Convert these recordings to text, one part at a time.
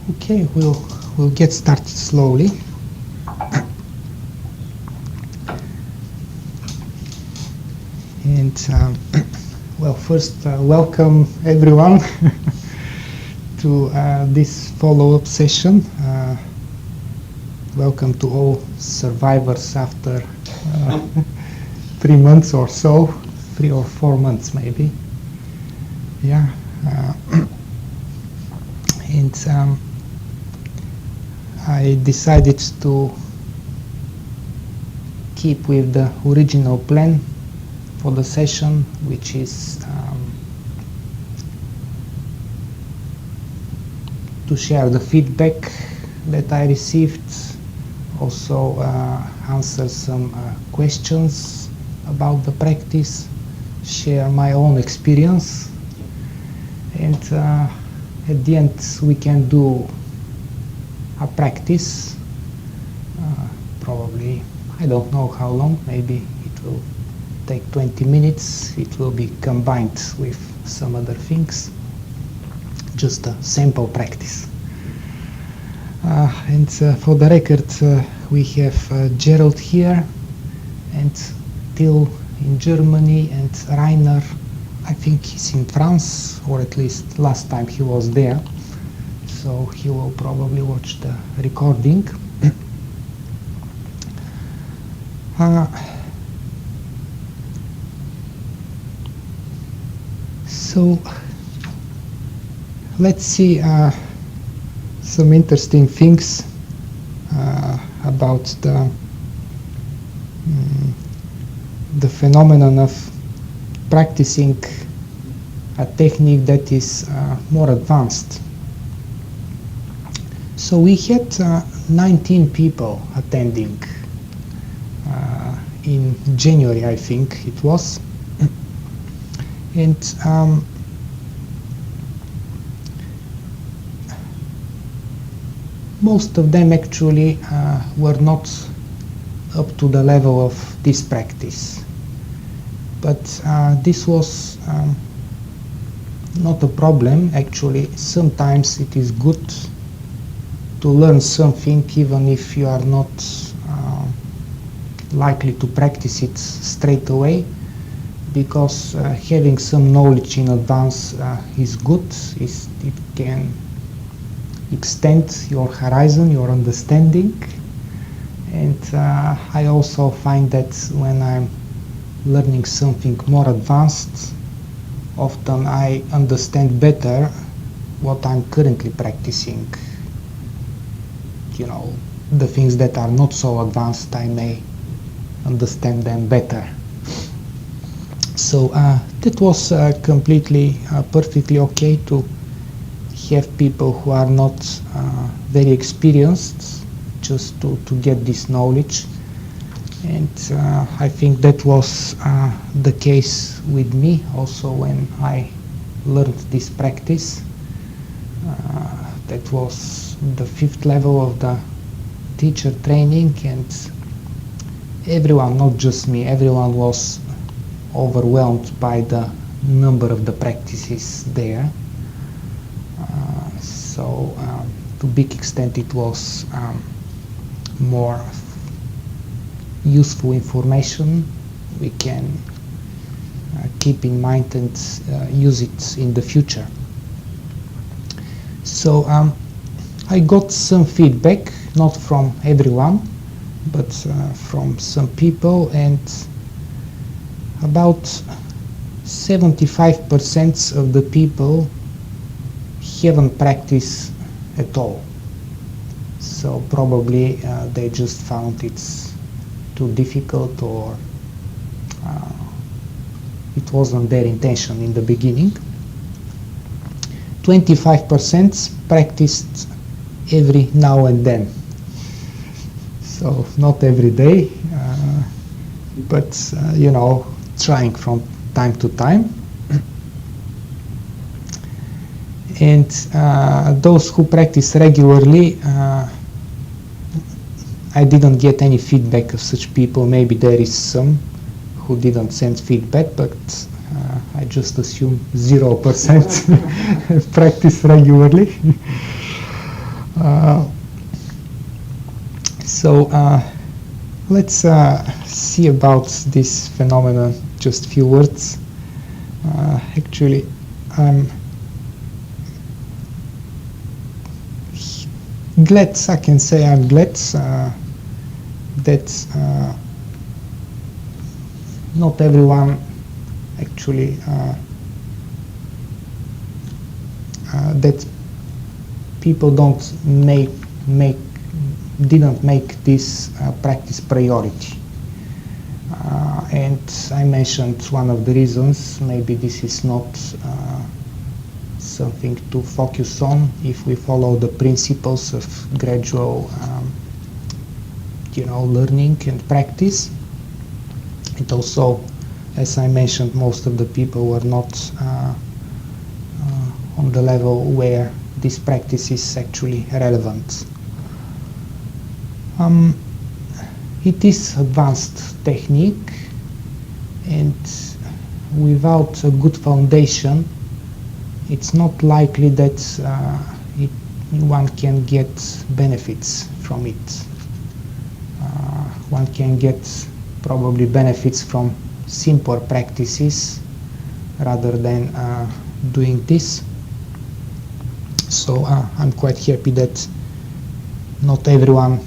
Okay, we'll get started slowly. And well, first, welcome everyone to this follow-up session. Welcome to all survivors after 3 months or so, 3 or 4 months maybe. Yeah. And I decided to keep with the original plan for the session, which is to share the feedback that I received, also answer some questions about the practice, share my own experience, and at the end we can do a practice, probably, I don't know how long, maybe it will take 20 minutes, it will be combined with some other things, just a sample practice. And for the record, we have Gerald here, and Till in Germany, and Rainer, I think he's in France, or at least last time he was there, so he will probably watch the recording. So let's see some interesting things about the phenomenon of practicing a technique that is more advanced. So we had 19 people attending in January, I think it was, and most of them actually were not up to the level of this practice, but this was not a problem. Actually, sometimes it is good to learn something even if you are not likely to practice it straight away, because having some knowledge in advance is good. It can extend your horizon, your understanding, and I also find that when I'm learning something more advanced, often I understand better what I'm currently practicing. You know, the things that are not so advanced, I may understand them better. So that was completely, perfectly okay to have people who are not very experienced, just to get this knowledge. And I think that was the case with me also when I learned this practice. That was the 5th level of the teacher training, and everyone, not just me, everyone was overwhelmed by the number of the practices there. So to a big extent it was more useful information we can keep in mind and use it in the future. So I got some feedback, not from everyone, but from some people, and about 75% of the people haven't practiced at all. So probably they just found it's too difficult, or it wasn't their intention in the beginning. 25% practiced every now and then. So not every day, but you know, trying from time to time. And those who practice regularly, I didn't get any feedback of such people. Maybe there is some who didn't send feedback, but I just assume 0% practice regularly. So let's see about this phenomenon. Just few words. Actually, I'm glad. I can say I'm glad that not everyone actually that people don't didn't make this practice priority. And I mentioned one of the reasons. Maybe this is not something to focus on if we follow the principles of gradual learning and practice. And also, as I mentioned, most of the people were not on the level where this practice is actually relevant. It is advanced technique, and without a good foundation, it's not likely that one can get benefits from it. One can get probably benefits from simpler practices rather than doing this. So I'm quite happy that not everyone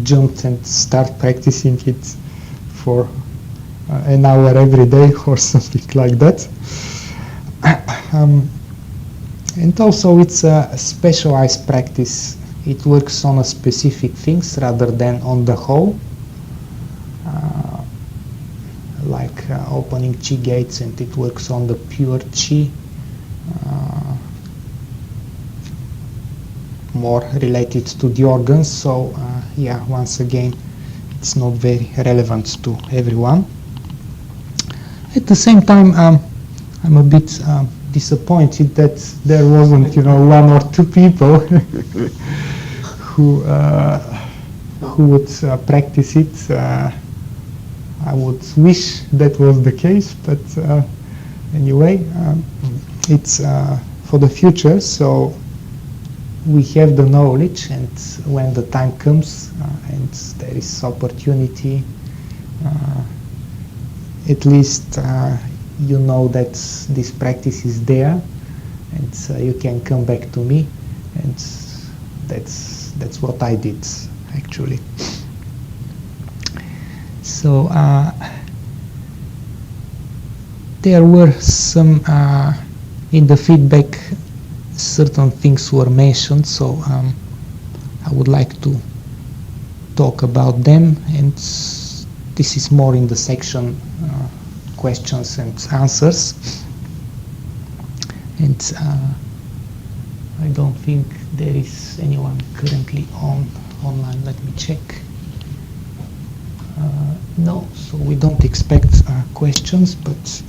jumped and start practicing it for an hour every day or something like that. And also it's a specialized practice. It works on a specific things rather than on the whole, like opening chi gates, and it works on the pure chi, more related to the organs. So yeah, once again, it's not very relevant to everyone. At the same time, I'm a bit disappointed that there wasn't, one or two people who would practice it. I would wish that was the case, but anyway, it's for the future. So we have the knowledge, and when the time comes and there is opportunity, at least you know that this practice is there, and you can come back to me, and that's what I did actually. So there were some in the feedback, certain things were mentioned, so I would like to talk about them, and this is more in the section questions and answers. And I don't think there is anyone currently online. Let me check. No, so we don't expect questions, but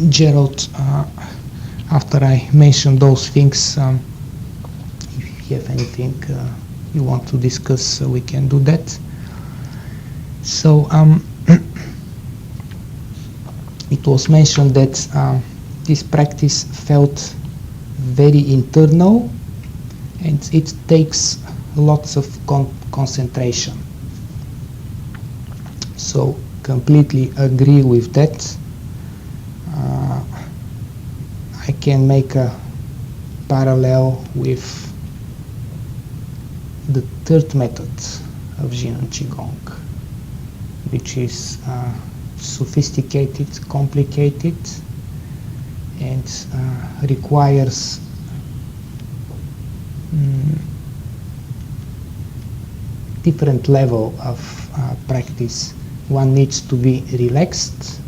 Gerald, after I mention those things, if you have anything you want to discuss, we can do that. So it was mentioned that this practice felt very internal, and it takes lots of concentration. So completely agree with that. I can make a parallel with the third method of Jin and Qigong, which is sophisticated, complicated, and requires different level of practice. One needs to be relaxed,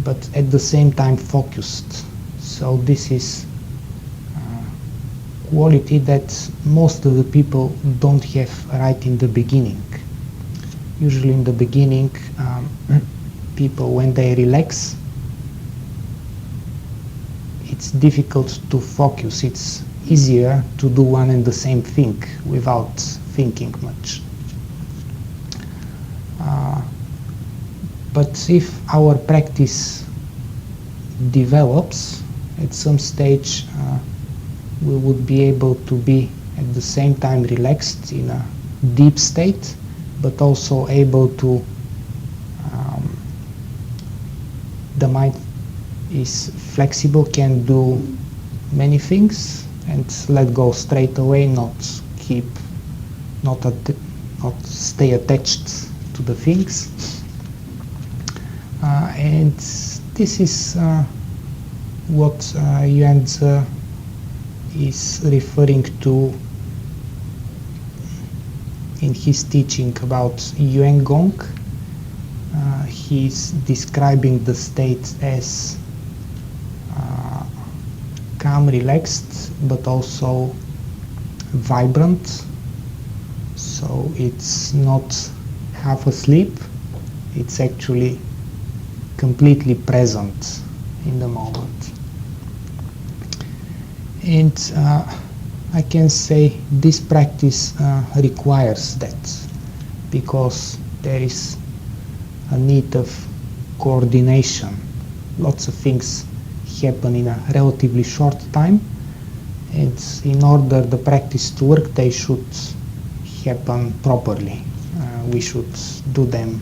but at the same time focused. So this is quality that most of the people don't have right in the beginning. Usually in the beginning, people, when they relax, it's difficult to focus. It's easier to do one and the same thing without thinking much. But if our practice develops, at some stage we would be able to be at the same time relaxed in a deep state, but also able to, the mind is flexible, can do many things and let go straight away, not stay attached to the things. And this is what Yuan Tzu is referring to in his teaching about Yuan Gong. He's describing the state as calm, relaxed, but also vibrant. So it's not half asleep, it's actually completely present in the moment. And I can say this practice requires that, because there is a need of coordination. Lots of things happen in a relatively short time, and in order the practice to work, they should happen properly. We should do them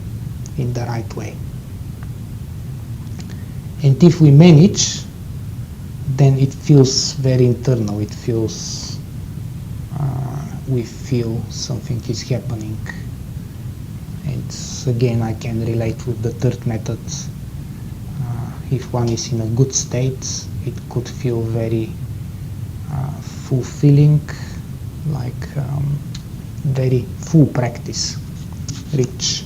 in the right way. And if we manage, then it feels very internal. It feels, we feel something is happening. And again, I can relate with the third method. If one is in a good state, it could feel very fulfilling, like very full practice, rich.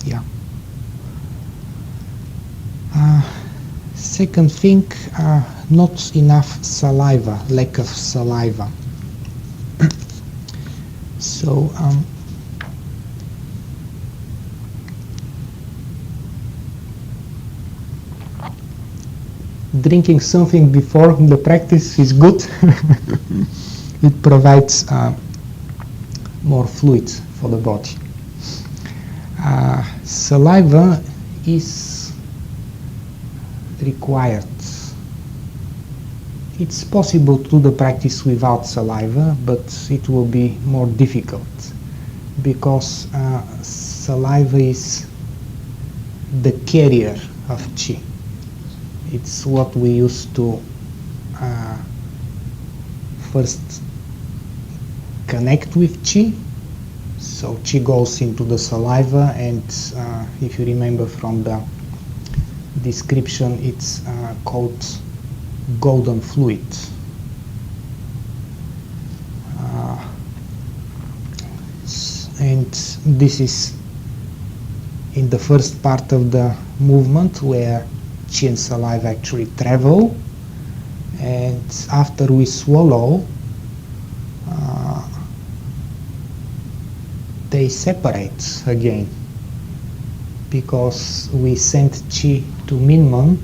Yeah. Second thing, not enough saliva, lack of saliva. So drinking something before the practice is good. It provides more fluid for the body. Saliva is required. It's possible to do the practice without saliva, but it will be more difficult, because saliva is the carrier of qi. It's what we use to first connect with qi. So qi goes into the saliva, and if you remember from the description, it's called golden fluid. And this is in the first part of the movement, where qi and saliva actually travel, and after we swallow, they separate again, because we send qi to Minmen,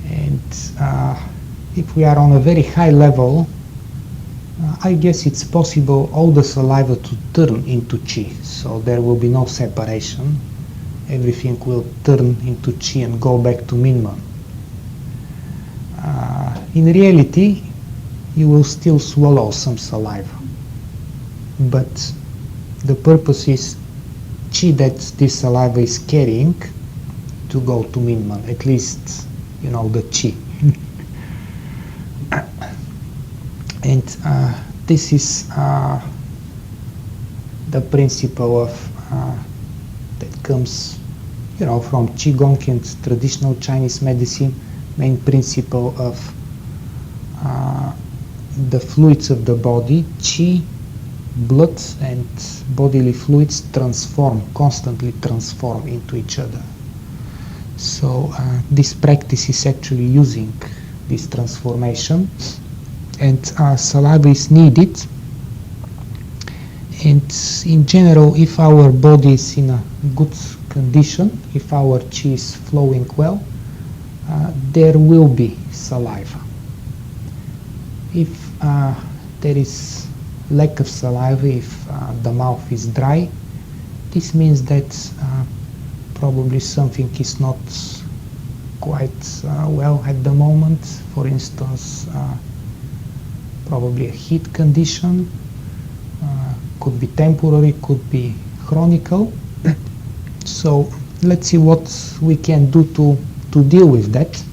and if we are on a very high level, I guess it's possible all the saliva to turn into qi, so there will be no separation. Everything will turn into qi and go back to Minmen. In reality, you will still swallow some saliva, but the purpose is qi that this saliva is carrying to go to Minmen, at least, you know, the qi. And this is the principle of that comes, you know, from Qigong and traditional Chinese medicine. Main principle of the fluids of the body, qi, blood and bodily fluids constantly transform into each other. So this practice is actually using this transformation, and saliva is needed. And in general, if our body is in a good condition, if our qi is flowing well, there will be saliva. If there is lack of saliva, if the mouth is dry, this means that probably something is not quite well at the moment. For instance, probably a heat condition, could be temporary, could be chronicle. So let's see what we can do to deal with that.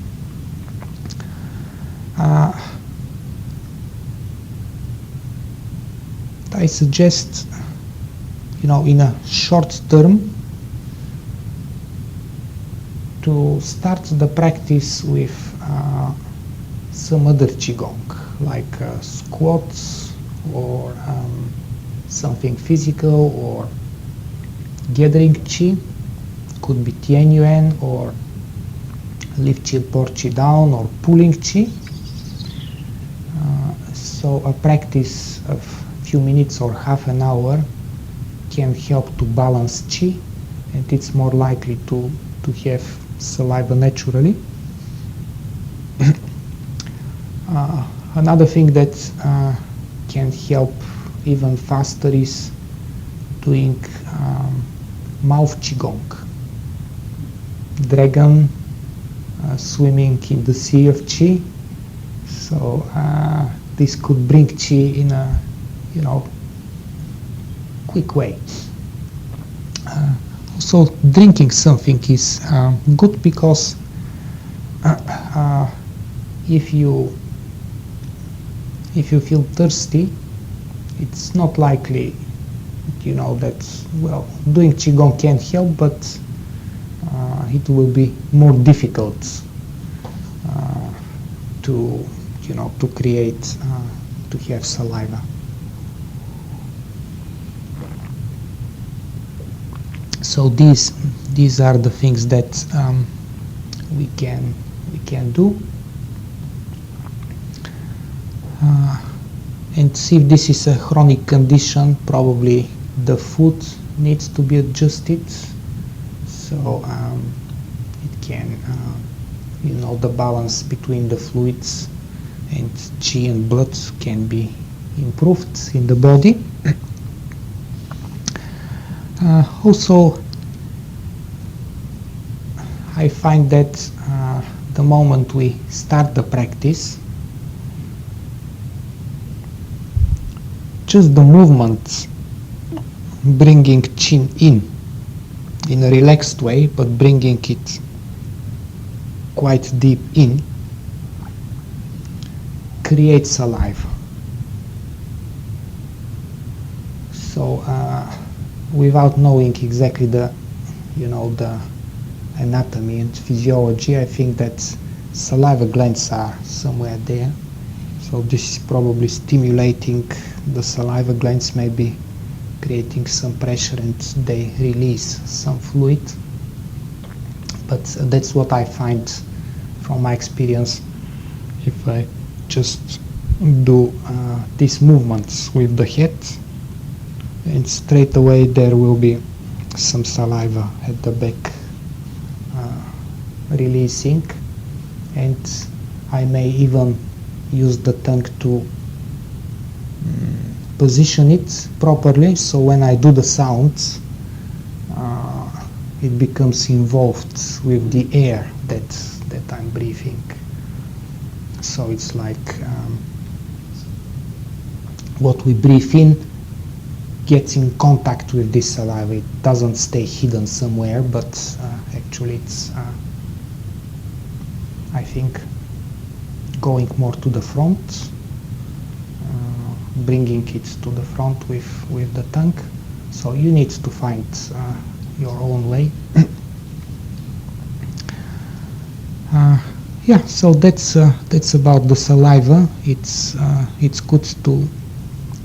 I suggest, in a short term, to start the practice with some other Qigong, like squats or something physical, or gathering Qi, could be Tian Yuan, or lift Qi, pour Qi down, or pulling Qi. So a practice of few minutes or half an hour can help to balance Qi, and it's more likely to have saliva naturally. Another thing that can help even faster is doing mouth Qigong. Dragon swimming in the sea of Qi. So this could bring Qi in a quick way. Also, drinking something is good, because if you feel thirsty, it's not likely, that, well, doing Qigong can help, but it will be more difficult to create, to have saliva. So these are the things that we can do, and see if this is a chronic condition. Probably the food needs to be adjusted, so it can, the balance between the fluids and Qi and blood can be improved in the body. Also, I find that the moment we start the practice, just the movement, bringing Qi in a relaxed way, but bringing it quite deep in, creates saliva. So without knowing exactly the anatomy and physiology, I think that saliva glands are somewhere there. So this is probably stimulating the saliva glands, maybe creating some pressure, and they release some fluid. But that's what I find from my experience. If I just do these movements with the head, and straight away there will be some saliva at the back releasing, and I may even use the tongue to position it properly, so when I do the sounds, it becomes involved with the air that I'm breathing. So it's like what we breathe in gets in contact with this saliva. It doesn't stay hidden somewhere, but actually it's, I think, going more to the front, bringing it to the front with the tongue. So you need to find your own way. Yeah, so that's about the saliva. It's good to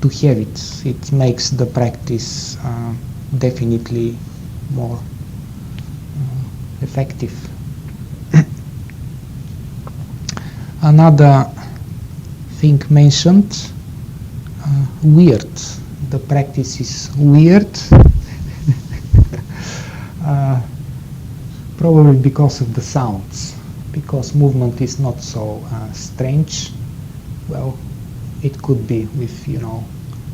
have it. It makes the practice definitely more effective. Another thing mentioned, weird. The practice is weird. Probably because of the sounds, because movement is not so strange. Well, it could be with,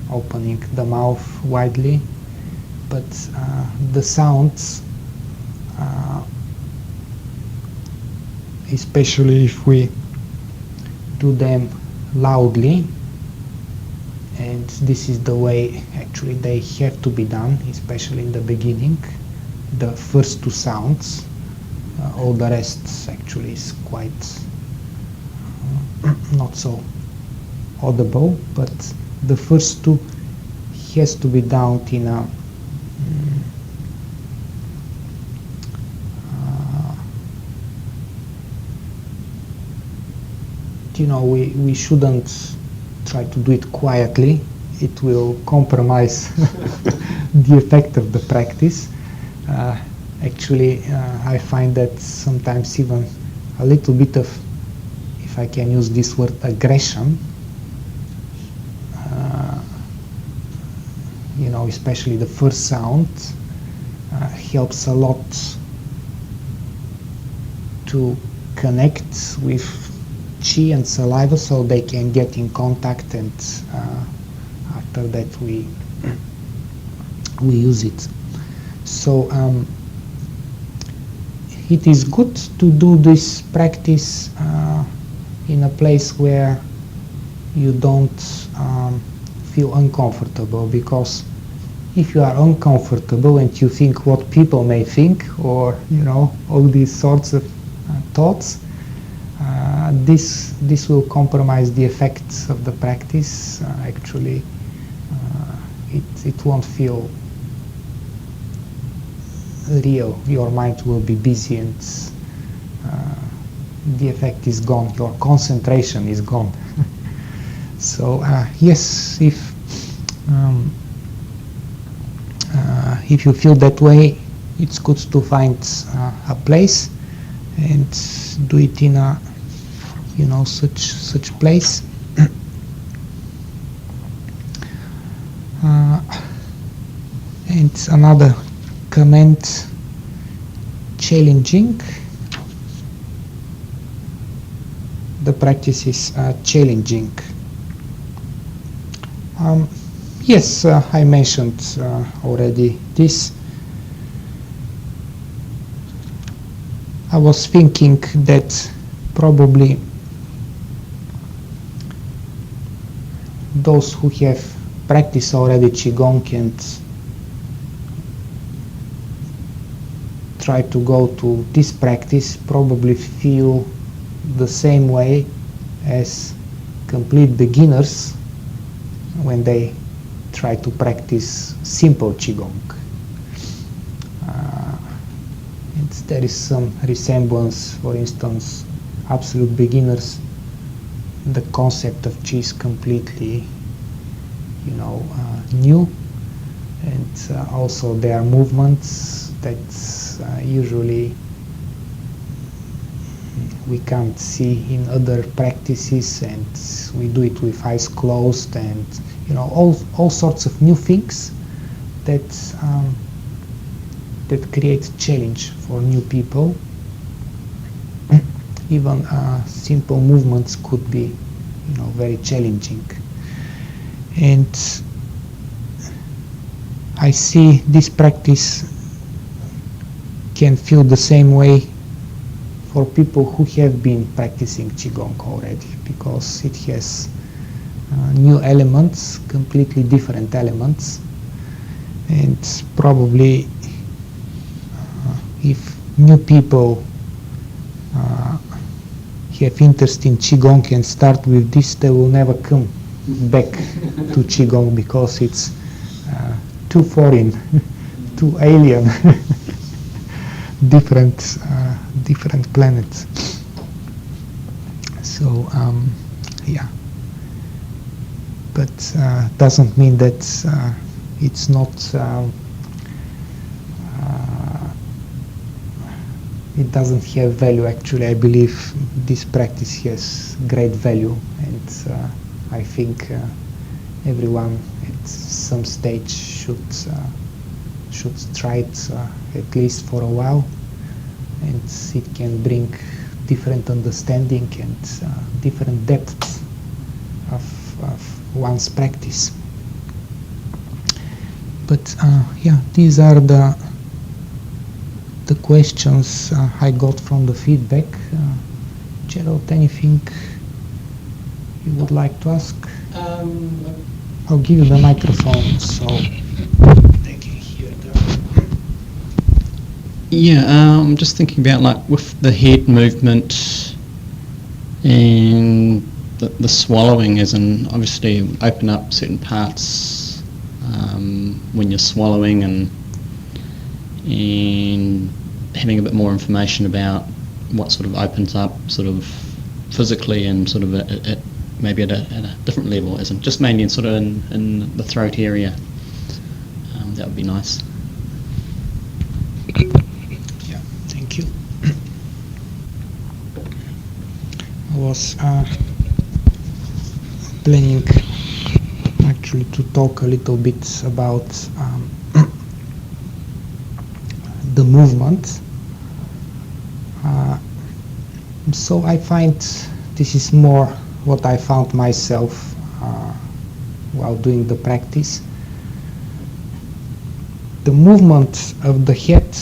opening the mouth widely, but especially if we do them loudly, and this is the way actually they have to be done, especially in the beginning. The first two sounds, all the rest actually is quite not so audible, but the first two has to be done in a we shouldn't try to do it quietly. It will compromise the effect of the practice. Actually, I find that sometimes even a little bit of, if I can use this word, aggression, especially the first sound, helps a lot to connect with chi and saliva, so they can get in contact, and after that we use it. So it is good to do this practice in a place where you don't feel uncomfortable, because if you are uncomfortable and you think what people may think, or all these sorts of thoughts, this will compromise the effects of the practice. Actually, it won't feel real. Your mind will be busy, and the effect is gone. Your concentration is gone. So yes, if you feel that way, it's good to find a place and do it in a such place. And another comment, challenging. The practice is challenging. Yes, I mentioned already this. I was thinking that probably those who have practiced already Qigong and try to go to this practice probably feel the same way as complete beginners when they try to practice simple Qigong. And there is some resemblance. For instance, absolute beginners, the concept of Qi is completely new, and also there are movements that usually we can't see in other practices, and we do it with eyes closed, and all sorts of new things that create challenge for new people. Even simple movements could be very challenging, and I see this practice can feel the same way for people who have been practicing Qigong already, because it has new elements, completely different elements, and probably if new people have interest in Qigong and start with this, they will never come back to Qigong, because it's too foreign, too alien, different planets. So yeah, but doesn't mean that it's not. It doesn't have value. Actually, I believe this practice has great value, and I think everyone at some stage should try it at least for a while, and it can bring different understanding and different depth of one's practice. But yeah, these are the questions I got from the feedback. Gerald, anything you would like to ask? I'll give you the microphone so they can hear the... Yeah, I'm just thinking about like with the head movement and the swallowing, as in obviously open up certain parts when you're swallowing, and having a bit more information about what sort of opens up sort of physically and sort of maybe at a different level, as in just mainly in sort of in the throat area. That would be nice. Yeah, thank you. I was planning actually to talk a little bit about the movement. So I find this is more what I found myself while doing the practice. The movement of the head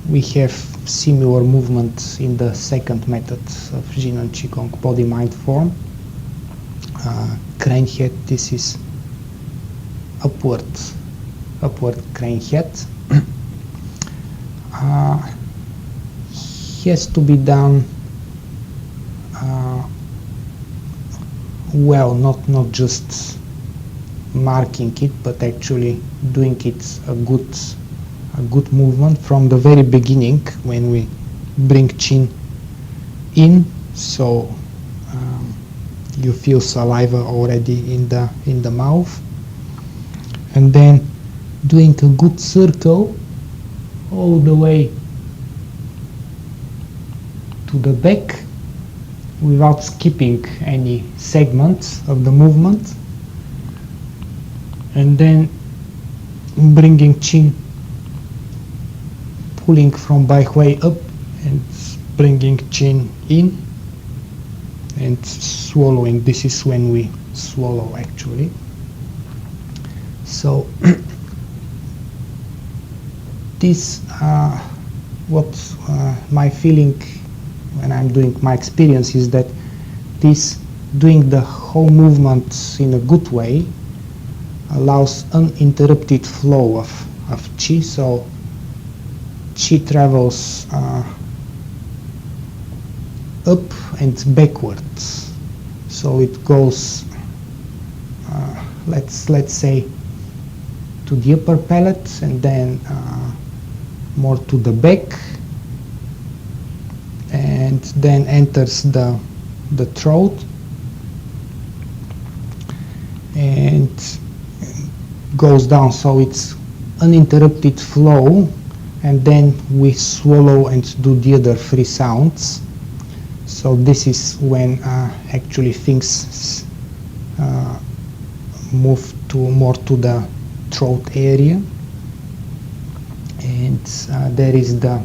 we have similar movement in the second method of Jin and Qigong, body, mind, form. Crane head, this is upward crane head. Has to be done well, not just marking it, but actually doing it a good movement from the very beginning when we bring chin in, so you feel saliva already in the mouth, and then doing a good circle all the way to the back without skipping any segments of the movement, and then bringing chin, pulling from back way up and bringing chin in and swallowing. This is when we swallow actually. So this what my feeling when I'm doing my experience is that this doing the whole movement in a good way allows uninterrupted flow of qi, so qi travels up and backwards, so it goes let's say to the upper palate and then more to the back, and then enters the throat and goes down, so it's uninterrupted flow, and then we swallow and do the other three sounds. So this is when actually things move more to the throat area, and there is the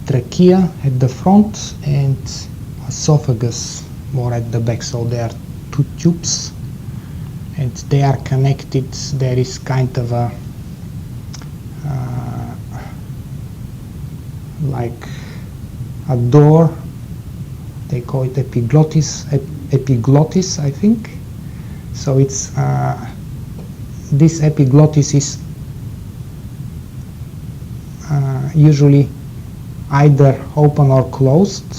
trachea at the front and esophagus more at the back, so there are two tubes and they are connected. There is kind of a like a door, they call it epiglottis I think. So it's this epiglottis is usually either open or closed,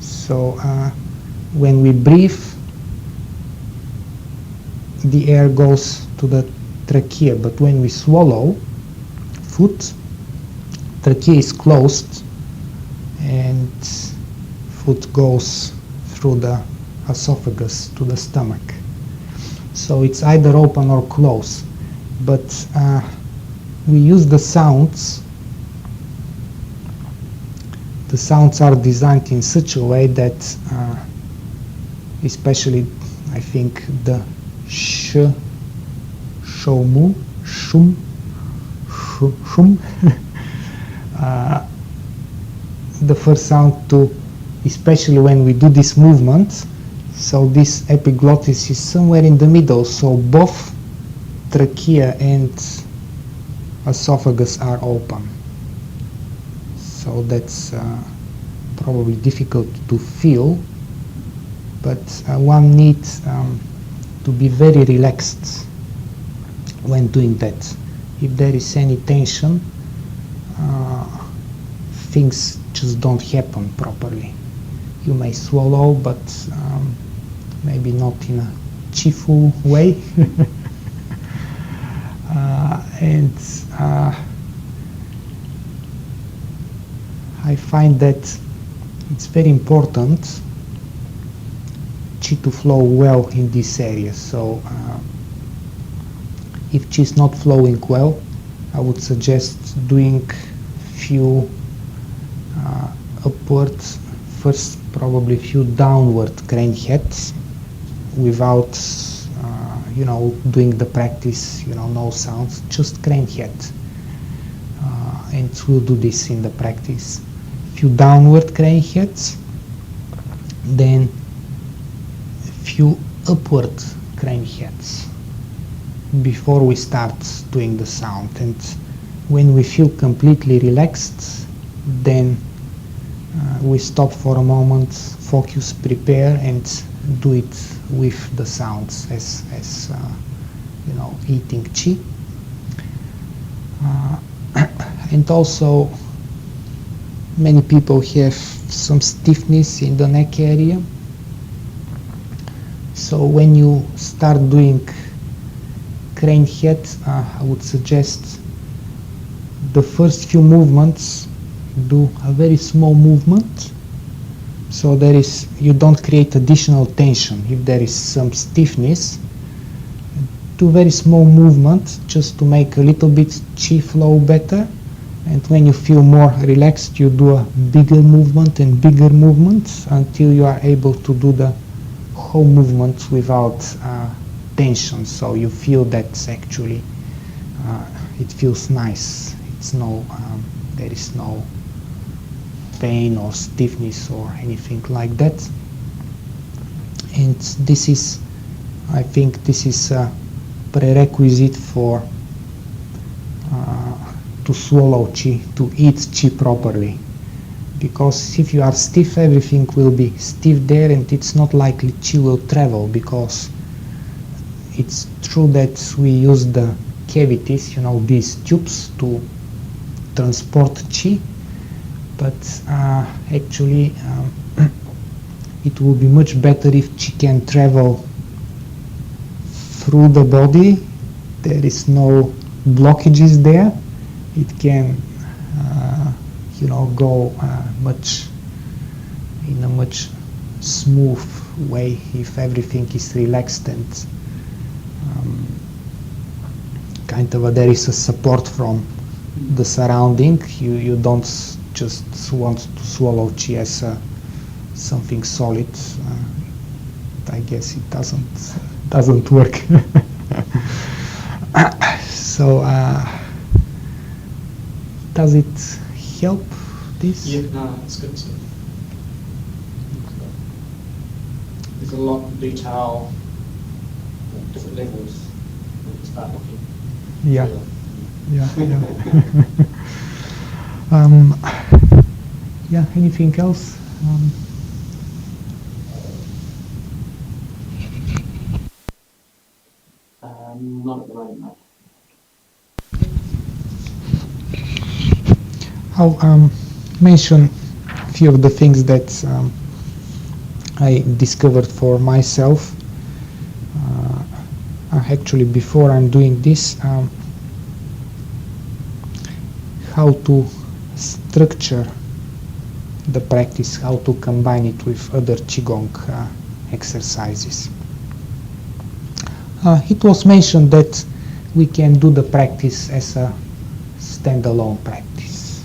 so when we breathe the air goes to the trachea, but when we swallow food, trachea is closed and food goes through the esophagus to the stomach. So it's either open or closed, but we use the sounds. The sounds are designed in such a way that especially I think the sh, shomu, shum, shum, the first sound to, especially when we do this movement, so this epiglottis is somewhere in the middle, so both trachea and esophagus are open. So that's probably difficult to feel, but one needs to be very relaxed when doing that. If there is any tension, things just don't happen properly. You may swallow, but maybe not in a cheerful way. And I find that it's very important Qi to flow well in this area. So if Qi is not flowing well, I would suggest doing few upward, first probably few downward crane heads without doing the practice, no sounds, just crane head. And we'll do this in the practice. Few downward crane heads, then few upward crane heads before we start doing the sound. And when we feel completely relaxed, then we stop for a moment, focus, prepare, and do it with the sounds as eating Qi. And also, many people have some stiffness in the neck area. So when you start doing crane head, I would suggest the first few movements do a very small movement, so you don't create additional tension. If there is some stiffness, do very small movement just to make a little bit Qi flow better. And when you feel more relaxed, you do a bigger movement and bigger movement until you are able to do the whole movement without tension. So you feel that actually it feels nice. There is no pain or stiffness or anything like that. And I think this is a prerequisite for to swallow Qi, to eat Qi properly. Because if you are stiff, everything will be stiff there, and it's not likely Qi will travel, because it's true that we use the cavities, these tubes, to transport Qi, but actually it will be much better if Qi can travel through the body. There is no blockages there. It can go in a much smooth way if everything is relaxed and there is a support from the surrounding. You don't just want to swallow Qi as something solid. I guess it doesn't work. So does it help this? Yeah, no, it's good. There's a lot of detail, different levels. When you start looking. Yeah. Yeah. Anything else? Not at the moment, mate. I'll mention a few of the things that I discovered for myself. Actually, before I'm doing this, how to structure the practice, how to combine it with other Qigong exercises. It was mentioned that we can do the practice as a standalone practice.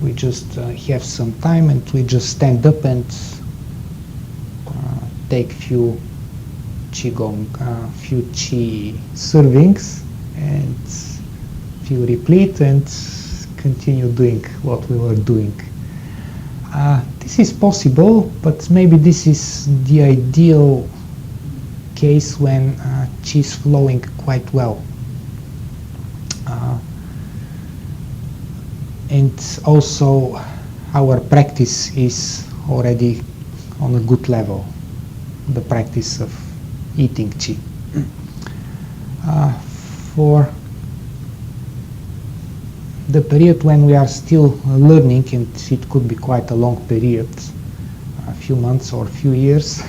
We just have some time and we just stand up and take few Qigong, few Qi servings and few repeat and continue doing what we were doing. This is possible, but maybe this is the ideal case when Qi is flowing quite well. and also our practice is already on a good level, the practice of eating qi. For the period when we are still learning, and it could be quite a long period, a few months or a few years,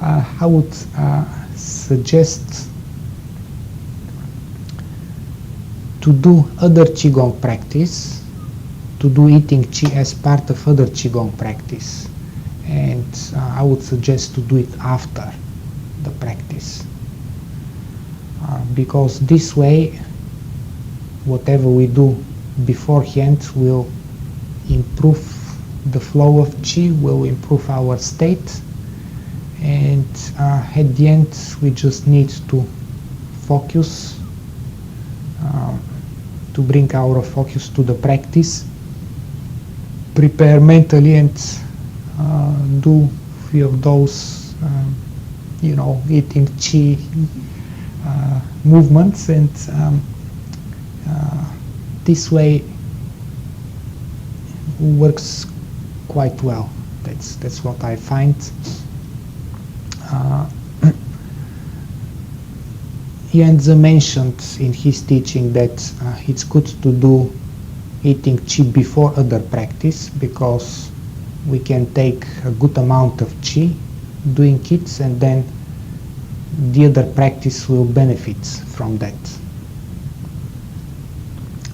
I would suggest to do other Qigong practice, to do eating qi as part of other Qigong practice. And I would suggest to do it after the practice. Because this way, whatever we do beforehand will improve the flow of qi, will improve our state, and at the end we just need to focus, to bring our focus to the practice, prepare mentally, and do few of those eating qi movements, and this way works quite well. That's what I find. Yuanzi mentioned in his teaching that it's good to do eating qi before other practice, because we can take a good amount of qi doing it, and then the other practice will benefit from that.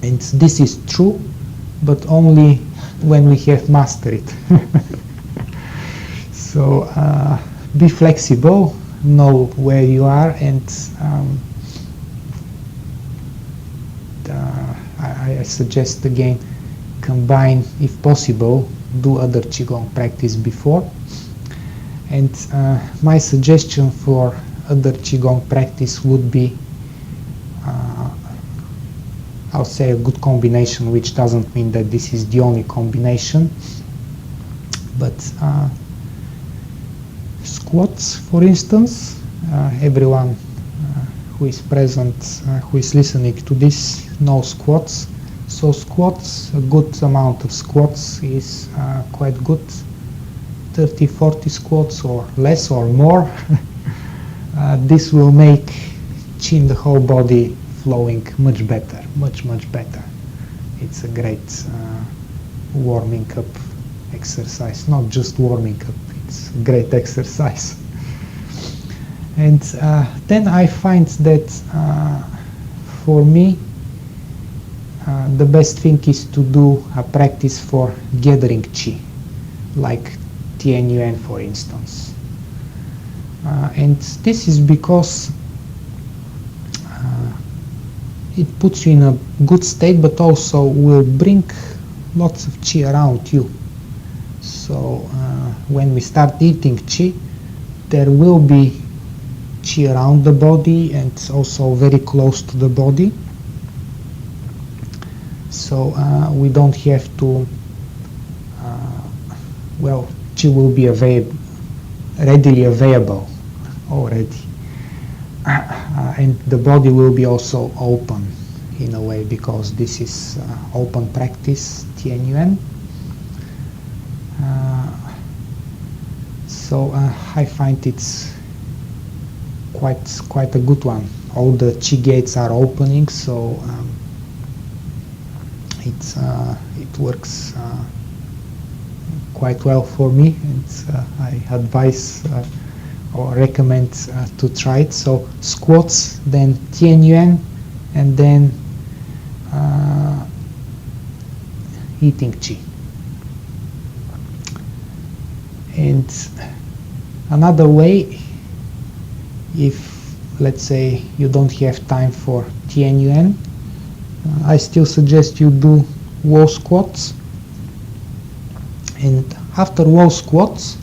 And this is true, but only when we have mastered it. So be flexible, know where you are, and I suggest again, combine, if possible, do other Qigong practice before. And my suggestion for other Qigong practice would be, I'll say, a good combination, which doesn't mean that this is the only combination, but squats, for instance. Everyone who is present, who is listening to this, knows squats. So squats, a good amount of squats is quite good. 30, 40 squats or less or more. This will make qi in the whole body flowing much better, much better. It's a great warming up exercise, not just warming up, it's a great exercise. And then I find that for me the best thing is to do a practice for gathering qi, like Tian Yuan, for instance. And this is because it puts you in a good state, but also will bring lots of qi around you. So when we start eating qi, there will be qi around the body and also very close to the body. So we don't have to, qi will be readily available already. And the body will be also open in a way, because this is open practice, Tian Yuan. So I find it's quite a good one. All the qi gates are opening, so it works quite well for me, and I advise or recommend to try it. So squats, then Tian Yuan, and then eating qi. And another way, if let's say you don't have time for Tian Yuan, I still suggest you do wall squats. And after wall squats,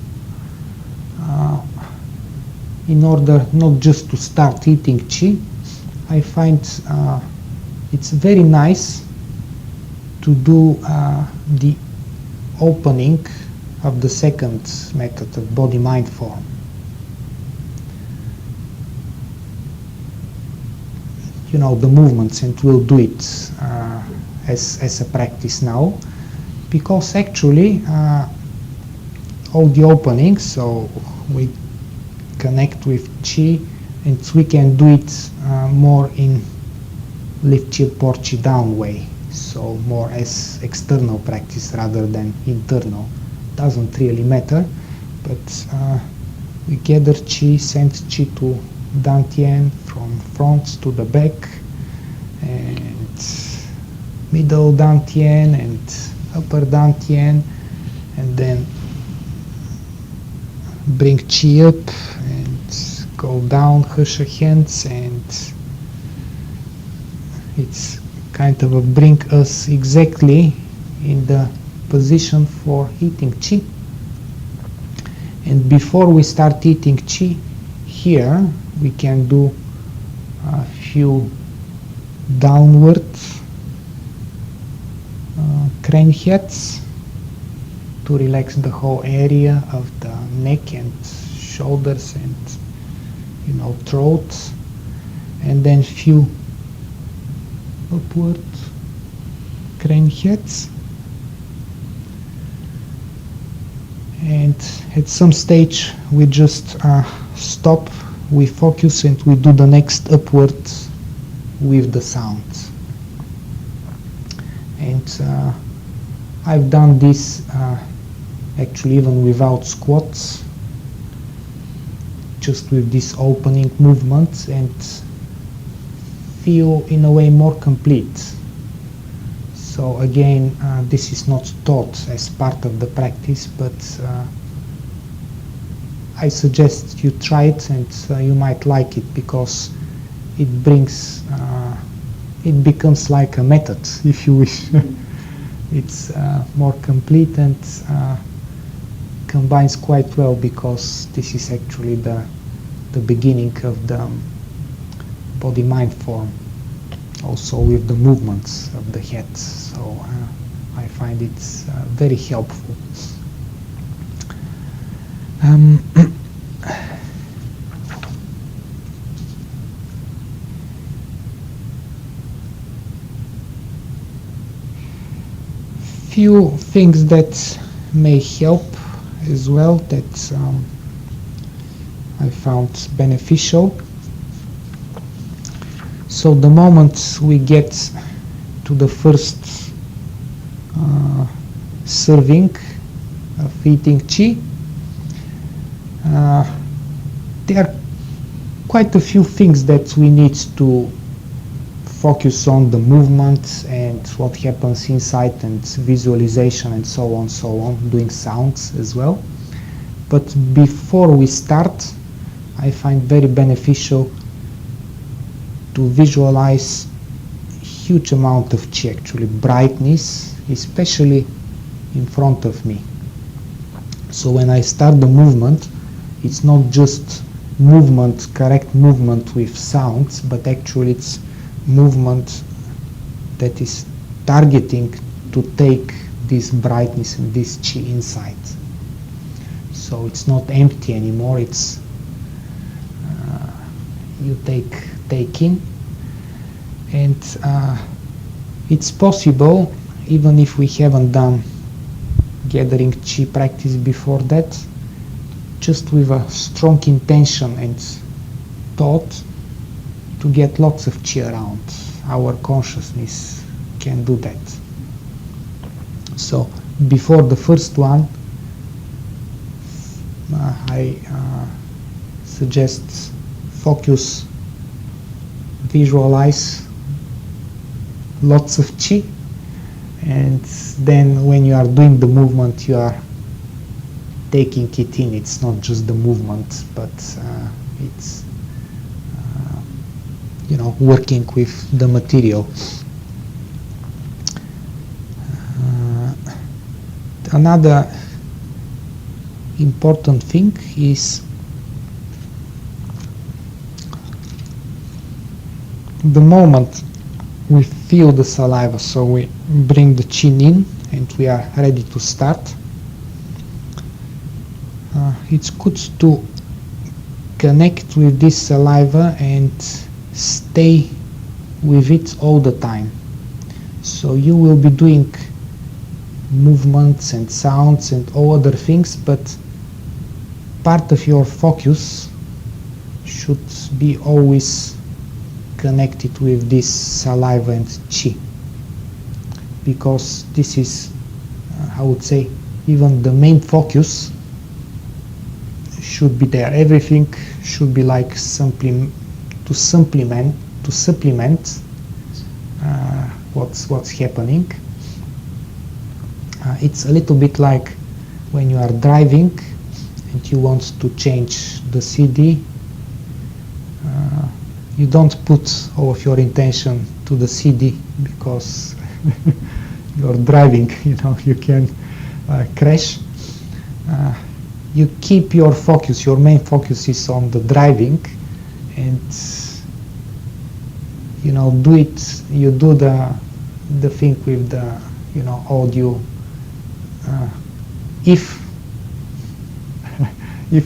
in order not just to start eating qi, I find it's very nice to do the opening of the second method of body-mind form. You know the movements, and we'll do it as a practice now, because actually all the openings, so we connect with Chi, and we can do it more in lift, chill, port, Chi down way, so more as external practice rather than internal. Doesn't really matter, but we gather Chi, send Chi to Dantian from front to the back, and middle Dantian and upper Dantian, and then bring Chi up and go down He hands, and it's kind of a bring us exactly in the position for eating Chi. And before we start eating Chi, here we can do a few downward crane heads to relax the whole area of the neck and shoulders and, you know, throat, and then few upward crane heads. And at some stage we just stop, we focus, and we do the next upward with the sound. And I've done this actually even without squats, just with this opening movement, and feel in a way more complete. So again, this is not taught as part of the practice, but I suggest you try it, and you might like it, because it brings, it becomes like a method, if you wish. It's more complete and combines quite well, because this is actually the beginning of the body-mind form, also with the movements of the head. So I find it very helpful. Few things that may help as well, that I found beneficial. So the moment we get to the first serving of eating Chi, there are quite a few things that we need to focus on: the movement and what happens inside, and visualization, and so on, doing sounds as well. But before we start, I find very beneficial to visualize huge amount of Chi, actually brightness, especially in front of me. So when I start the movement, it's not just movement, correct movement with sounds, but actually it's movement that is targeting to take this brightness and this Chi inside. So it's not empty anymore, it's you take in, and it's possible, even if we haven't done gathering Chi practice before that, just with a strong intention and thought, to get lots of Chi around. Our consciousness can do that. So before the first one, I suggest focus, visualize lots of Chi, and then when you are doing the movement, you are taking it in. It's not just the movement, but it's you know, working with the material. Another important thing is the moment we feel the saliva, so we bring the chin in and we are ready to start. It's good to connect with this saliva and stay with it all the time. So you will be doing movements and sounds and all other things, but part of your focus should be always connected with this saliva and chi, because this is, I would say, even the main focus should be there. Everything should be like to supplement what's happening. It's a little bit like when you are driving and you want to change the CD. You don't put all of your intention to the CD because you're driving, you can crash. You keep your focus, your main focus is on the driving, and you do the thing with the audio if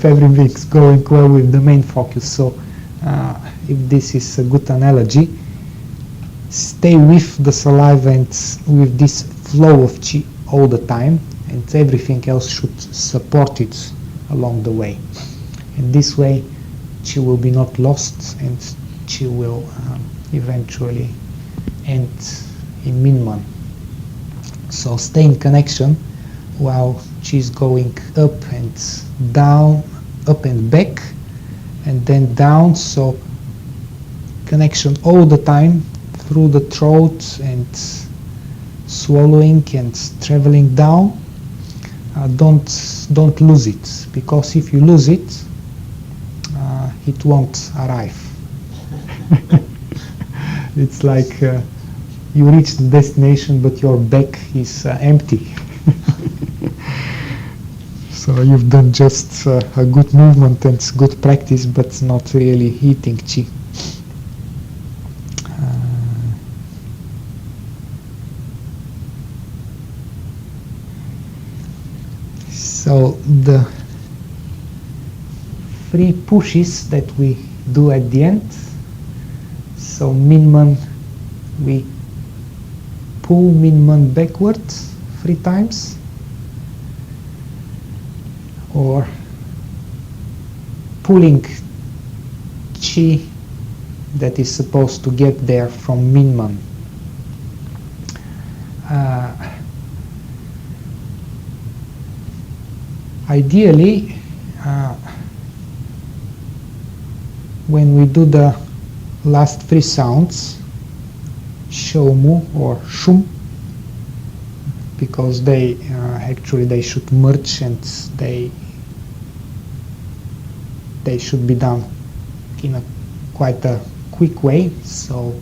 everything's going well with the main focus. So if this is a good analogy, stay with the saliva and with this flow of chi all the time, and everything else should support it along the way. And this way chi will be not lost, and chi will eventually end in Minman. So stay in connection while chi is going up and down, up and back, and then down. So connection all the time through the throat and swallowing and traveling down. Don't lose it, because if you lose it, it won't arrive. It's like you reach the destination, but your back is empty. So you've done just a good movement and good practice, but not really eating chi. So the 3 pushes that we do at the end. So Minman, we pull Minman backwards 3 times, or pulling chi that is supposed to get there from Minman. Ideally, when we do the last 3 sounds, shou mu or shum, because they should merge and they should be done in quite a quick way. So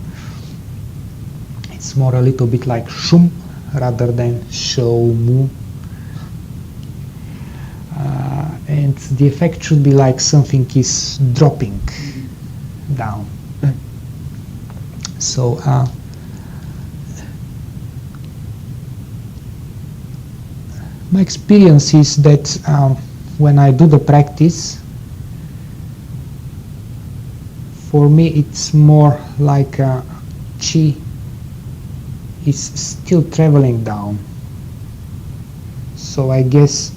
it's more a little bit like shum rather than shou mu. And the effect should be like something is dropping down. So my experience is that when I do the practice, for me it's more like chi is still traveling down. So I guess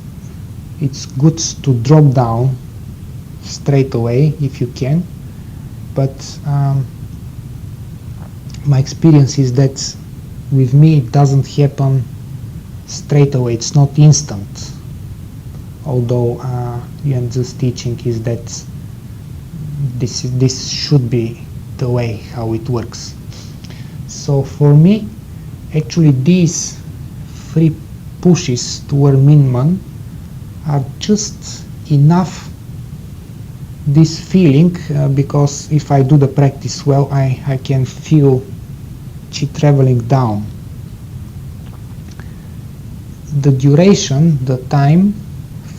it's good to drop down straight away if you can, but my experience is that with me it doesn't happen straight away. It's not instant, although Yuanzi's teaching is that this should be the way how it works. So for me, actually these 3 pushes toward Minman are just enough, this feeling, because if I do the practice well, I can feel chi traveling down. The duration, the time,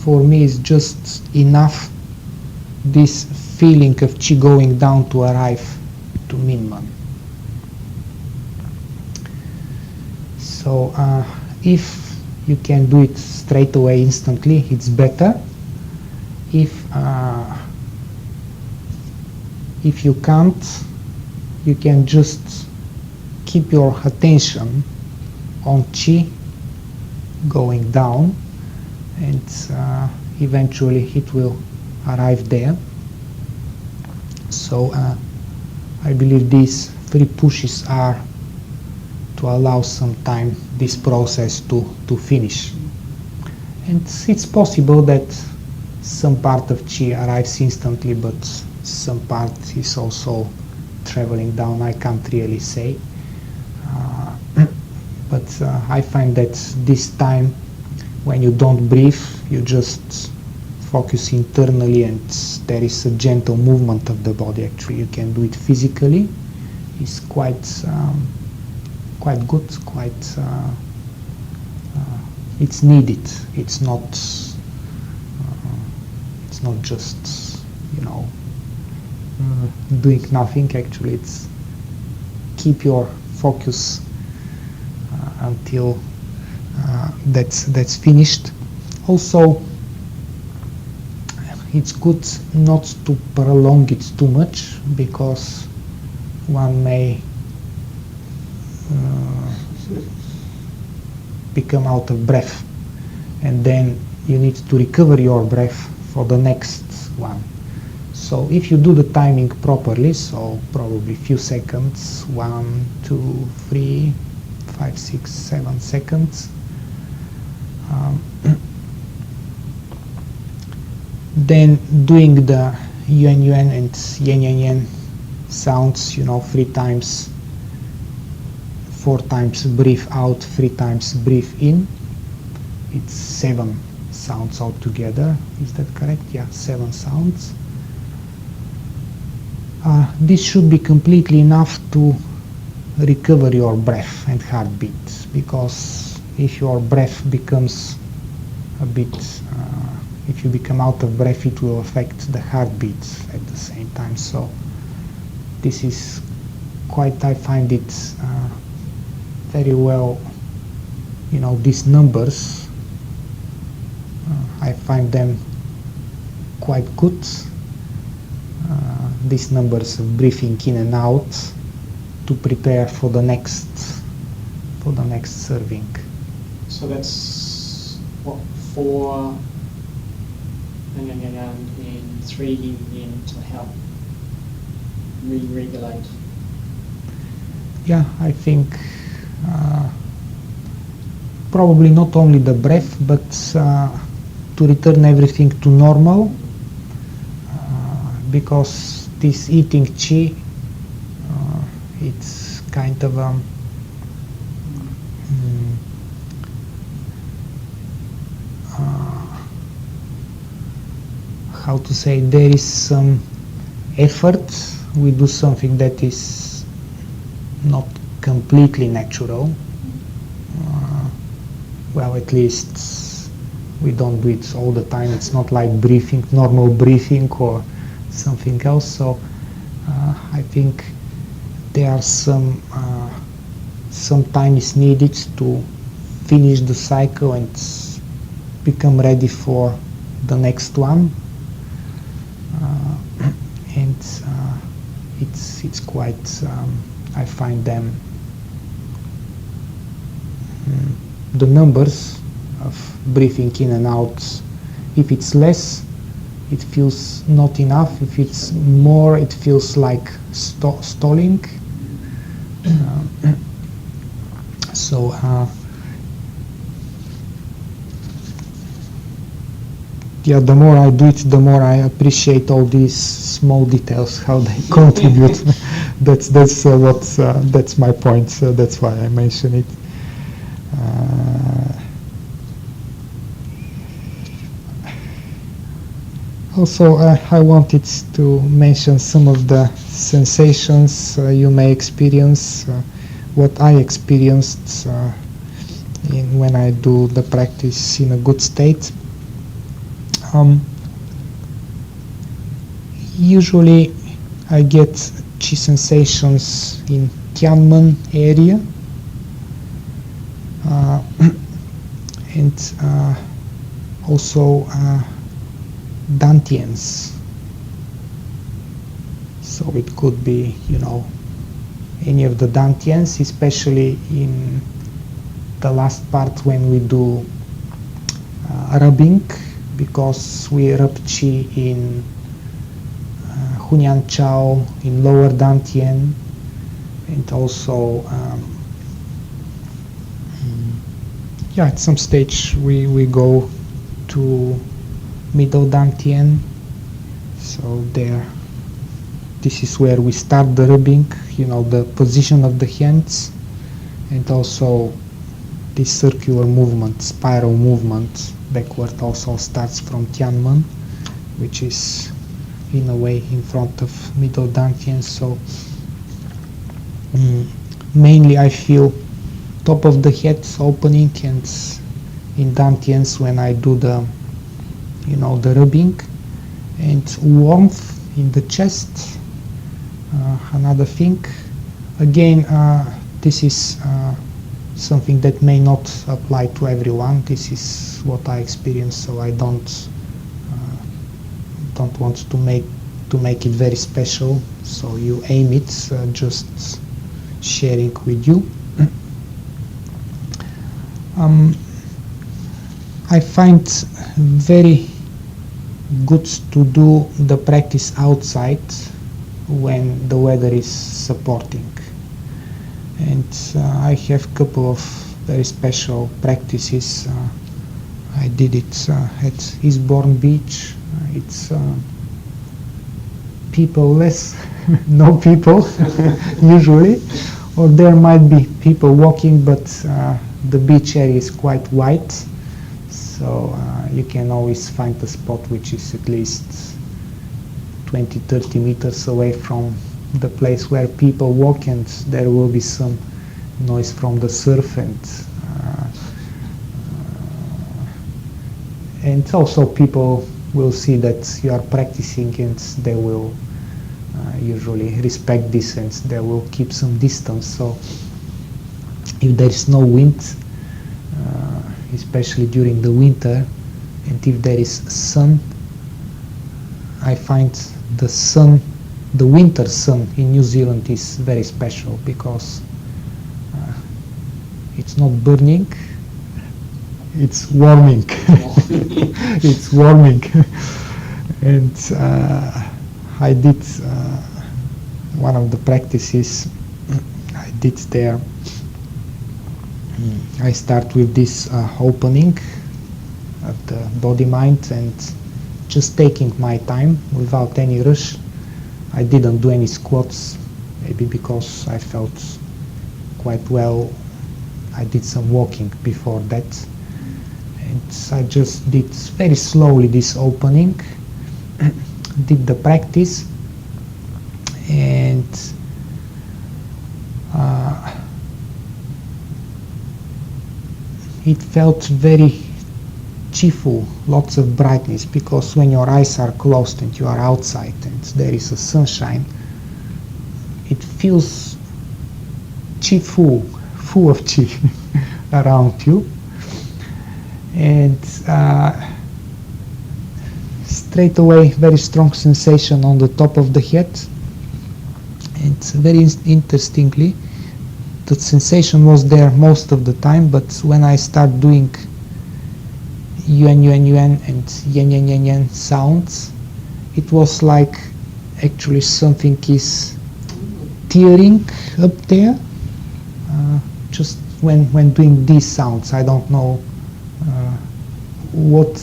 for me is just enough, this feeling of chi going down to arrive to Minman. So if you can do it straight away instantly, it's better. If you can't, you can just keep your attention on Qi going down, and eventually it will arrive there. So I believe these 3 pushes are to allow some time this process to finish. And it's possible that some part of Qi arrives instantly, but some part is also traveling down. I can't really say. But I find that this time, when you don't breathe, you just focus internally, and there is a gentle movement of the body. Actually, you can do it physically. It's quite good. It's needed. It's not just doing nothing. Actually, it's keep your focus until that's finished. Also, it's good not to prolong it too much, because one may become out of breath, and then you need to recover your breath for the next one. So if you do the timing properly, so probably few seconds, 1, 2, 3, 5, 6, 7 seconds, then doing the yuan yuan and yen yen yen sounds, 3 times, 4 times breathe out, 3 times breathe in. It's 7 sounds altogether. Is that correct? Yeah, 7 sounds. This should be completely enough to recover your breath and heartbeat, because if your breath becomes a bit, if you become out of breath, it will affect the heartbeat at the same time. So this is quite, I find it very well, these numbers, I find them quite good. These numbers of breathing in and out to prepare for the next serving. So that's what, 4 and 3 yin to help re-regulate. Yeah, I think probably not only the breath, but to return everything to normal, because this eating Qi, it's kind of how to say, there is some effort. We do something that is not completely natural. Well, at least we don't do it all the time. It's not like breathing, normal breathing or something else. So I think there are some time is needed to finish the cycle and become ready for the next one. And it's quite, I find them, the numbers of breathing in and out, if it's less, it feels not enough. If it's more, it feels like stalling. So yeah, the more I do it, the more I appreciate all these small details, how they contribute. That's my point. So that's why I mention it. Also, I wanted to mention some of the sensations you may experience, what I experienced when I do the practice in a good state. Usually I get Qi sensations in Tianmen area, and also Dantians. So it could be, any of the dantians, especially in the last part when we do rubbing, because we rub qi in Hunyang Chao, in lower dantian, and also at some stage we go to middle dantian. So there, this is where we start the rubbing, the position of the hands, and also this circular movement, spiral movement backward also starts from Tianmen, which is in a way in front of middle dantian. So mainly I feel top of the head opening and in dantians when I do the the rubbing, and warmth in the chest. Another thing, again, this is something that may not apply to everyone. This is what I experienced, so I don't want to make it very special. So you aim it, just sharing with you. I find very good to do the practice outside when the weather is supporting, and I have a couple of very special practices. I did it at Eastbourne Beach. It's people-less, no people usually, or there might be people walking, but the beach area is quite wide, so you can always find a spot which is at least 20-30 meters away from the place where people walk, and there will be some noise from the surf, and also people will see that you are practicing, and they will usually respect this, and they will keep some distance. So if there is no wind, especially during the winter, and if there is sun, I find the winter sun in New Zealand is very special, because it's not burning, it's warming. It's warming. And I did one of the practices I did there. I start with this opening of the body mind, and just taking my time without any rush. I didn't do any squats, maybe because I felt quite well. I did some walking before that, and I just did very slowly this opening, did the practice, and it felt very cheerful, lots of brightness, because when your eyes are closed and you are outside and there is a sunshine, it feels cheerful, full of chi around you, and straight away very strong sensation on the top of the head, and very interestingly the sensation was there most of the time, but when I start doing yuan yuan yuan and yen yen yen yen sounds, it was like actually something is tearing up there, just when doing these sounds. I don't know what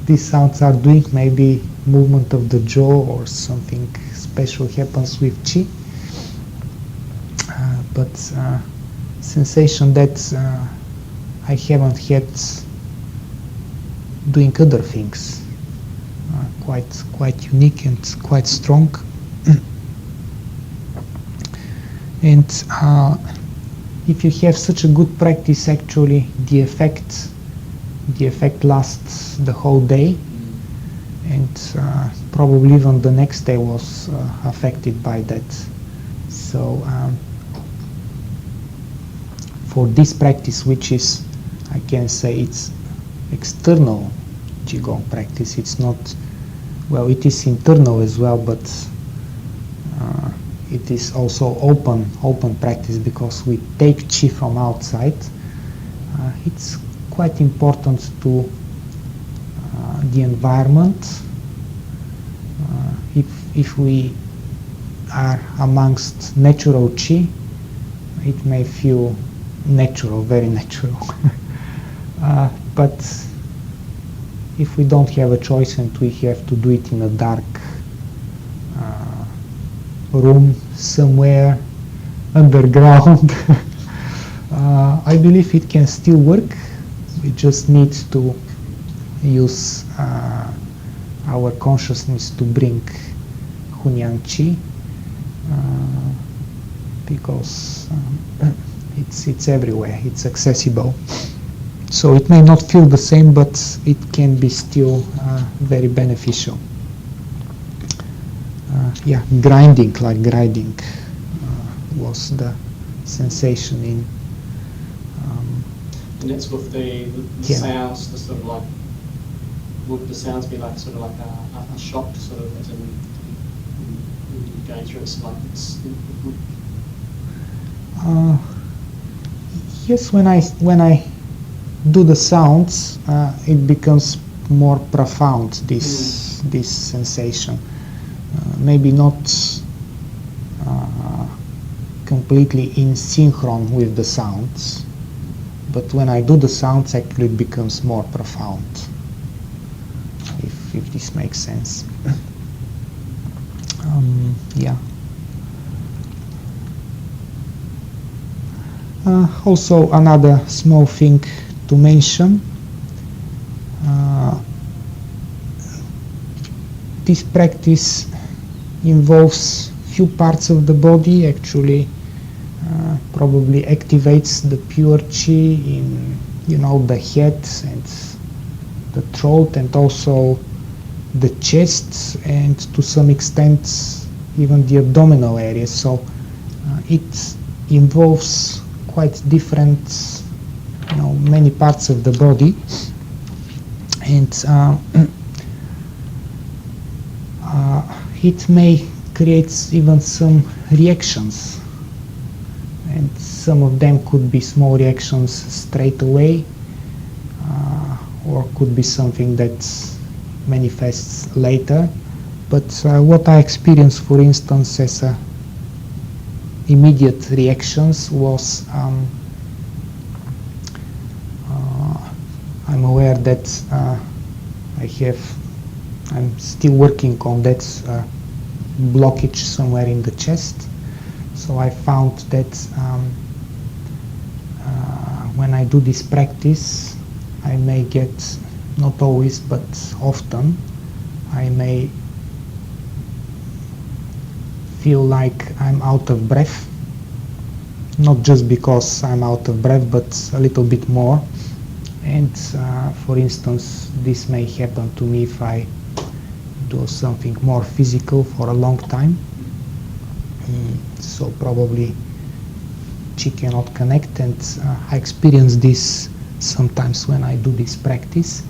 these sounds are doing, maybe movement of the jaw or something special happens with chi, but sensation that I haven't had doing other things, quite unique and quite strong. And if you have such a good practice, actually the effect lasts the whole day, and probably even the next day was affected by that. So for this practice, which is, I can say, it's external Qigong practice, it's not, well, it is internal as well, but it is also open practice because we take chi from outside. It's quite important to the environment. If we are amongst natural chi, it may feel natural, very natural. But if we don't have a choice and we have to do it in a dark room somewhere underground, I believe it can still work. We just need to use our consciousness to bring Hunyang Chi, because it's everywhere, it's accessible. So it may not feel the same, but it can be still very beneficial. Yeah, grinding was the sensation in. And that's with the Yeah. sounds, the sort of like, would the sounds be like sort of like a shock, sort of, as in when you go through it's like it's. Yes, when I do the sounds, it becomes more profound. This sensation, maybe not completely in synchron with the sounds, but when I do the sounds, actually it becomes more profound. If this makes sense. Yeah. Also, another small thing to mention. This practice involves few parts of the body. Actually, probably activates the pure chi in, the head and the throat, and also the chest, and to some extent even the abdominal area. So it involves quite different, many parts of the body, and it may create even some reactions, and some of them could be small reactions straight away, or could be something that manifests later. But what I experienced, for instance, as immediate reactions was, I'm aware that I'm still working on that blockage somewhere in the chest. So I found that when I do this practice, I may get, not always but often, I may feel like I'm out of breath, not just because I'm out of breath, but a little bit more. And for instance, this may happen to me if I do something more physical for a long time. So probably chi cannot connect, and I experience this sometimes when I do this practice.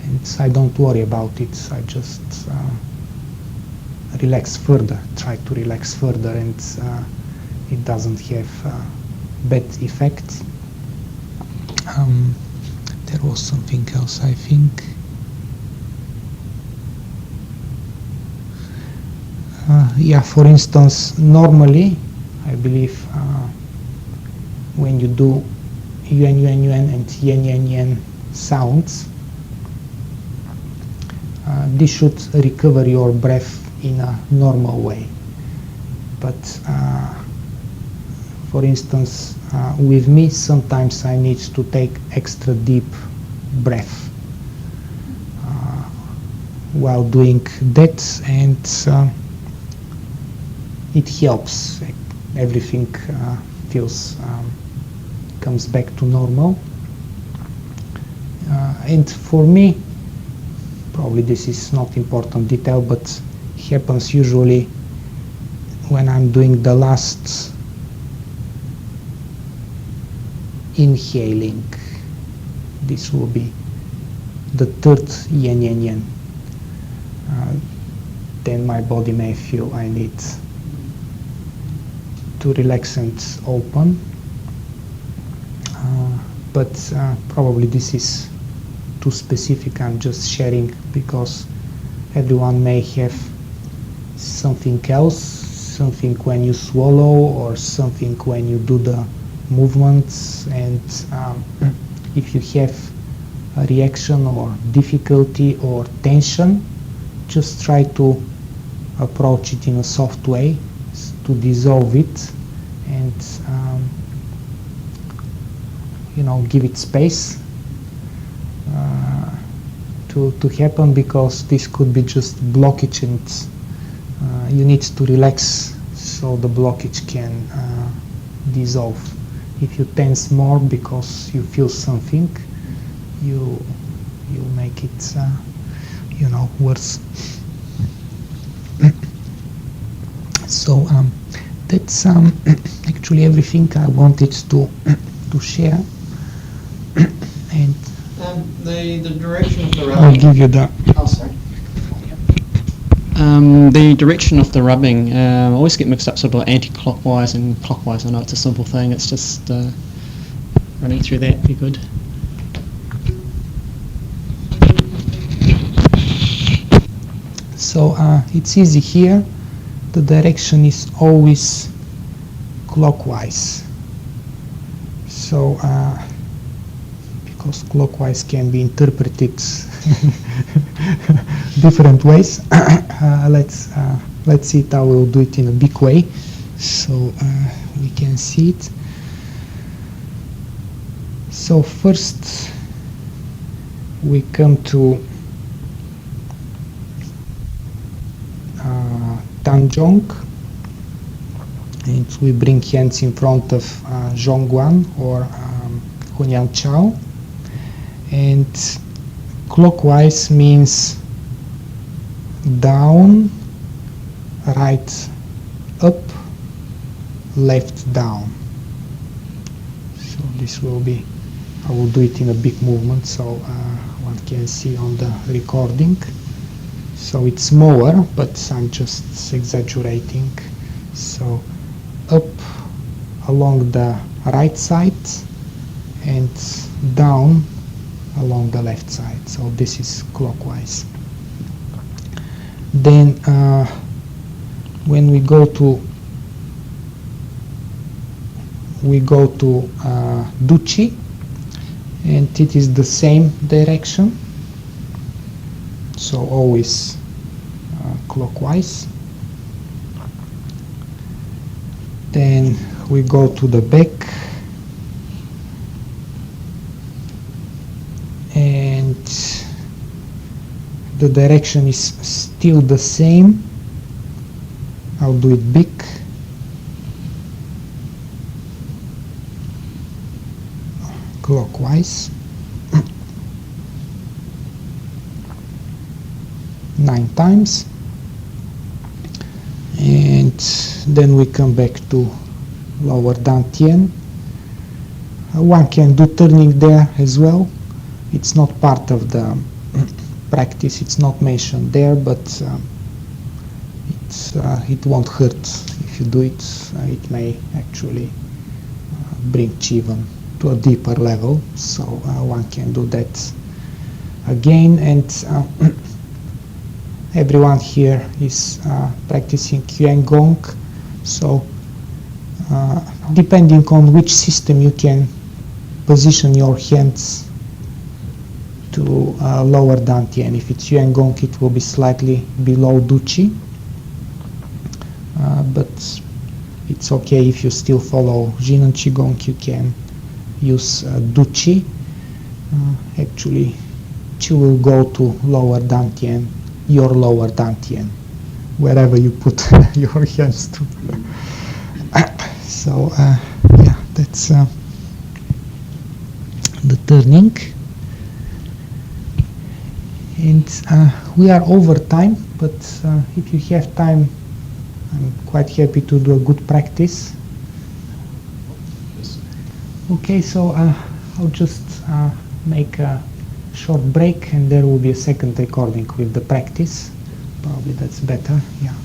And I don't worry about it, I just relax further, try to relax further, and it doesn't have bad effect. There was something else, I think. Yeah, for instance, normally, I believe when you do yuan yuan yuan and yen yen yen sounds, this should recover your breath in a normal way. But for instance, with me, sometimes I need to take extra deep breath while doing that, and it helps. Everything feels comes back to normal. And for me, probably this is not important detail, but happens usually when I'm doing the last inhaling. This will be the third yen yen yen. then my body may feel I need to relax and open. But probably this is too specific. I'm just sharing because everyone may have something else, something when you swallow or something when you do the movements, and if you have a reaction or difficulty or tension, just try to approach it in a soft way to dissolve it, and give it space to happen, because this could be just blockage, and you need to relax so the blockage can dissolve. If you tense more because you feel something, you make it worse. So that's actually everything I wanted to share. And The direction of the I'll rubbing. give you the Oh, sorry. The direction of the rubbing, I always get mixed up sort of like anti-clockwise and clockwise. I know it's a simple thing, it's just running through that would be good. So it's easy here. The direction is always clockwise. So because clockwise can be interpreted different ways. Let's see it. I will do it in a big way so we can see it. So first we come to Tanjong, and we bring hands in front of Zhongguan or Hunyang Chao, and clockwise means down, right up, left down. So this will be, I will do it in a big movement so one can see on the recording. So it's smaller, but I'm just exaggerating. So up along the right side and down along the left side. So this is clockwise. Then when we go to Duchi, and it is the same direction. So always clockwise. Then we go to the back, and the direction is still the same. I'll do it big. Clockwise. 9 times, and then we come back to lower Dantian. One can do turning there as well. It's not part of the practice, it's not mentioned there, but it won't hurt if you do it. It may actually bring Chivan to a deeper level, so one can do that again. And everyone here is practicing Yuan Gong, so depending on which system you can position your hands to lower Dantian. If it's Yuan Gong, it will be slightly below Duchi, but it's okay if you still follow Jin and Qigong. You can use Duchi. Actually, Qi will go to lower Dantian, your lower Dantian, wherever you put your hands to. So yeah, that's the turning. And we are over time, but if you have time, I'm quite happy to do a good practice. Okay, so I'll just make a short break, and there will be a second recording with the practice. Probably that's better. Yeah.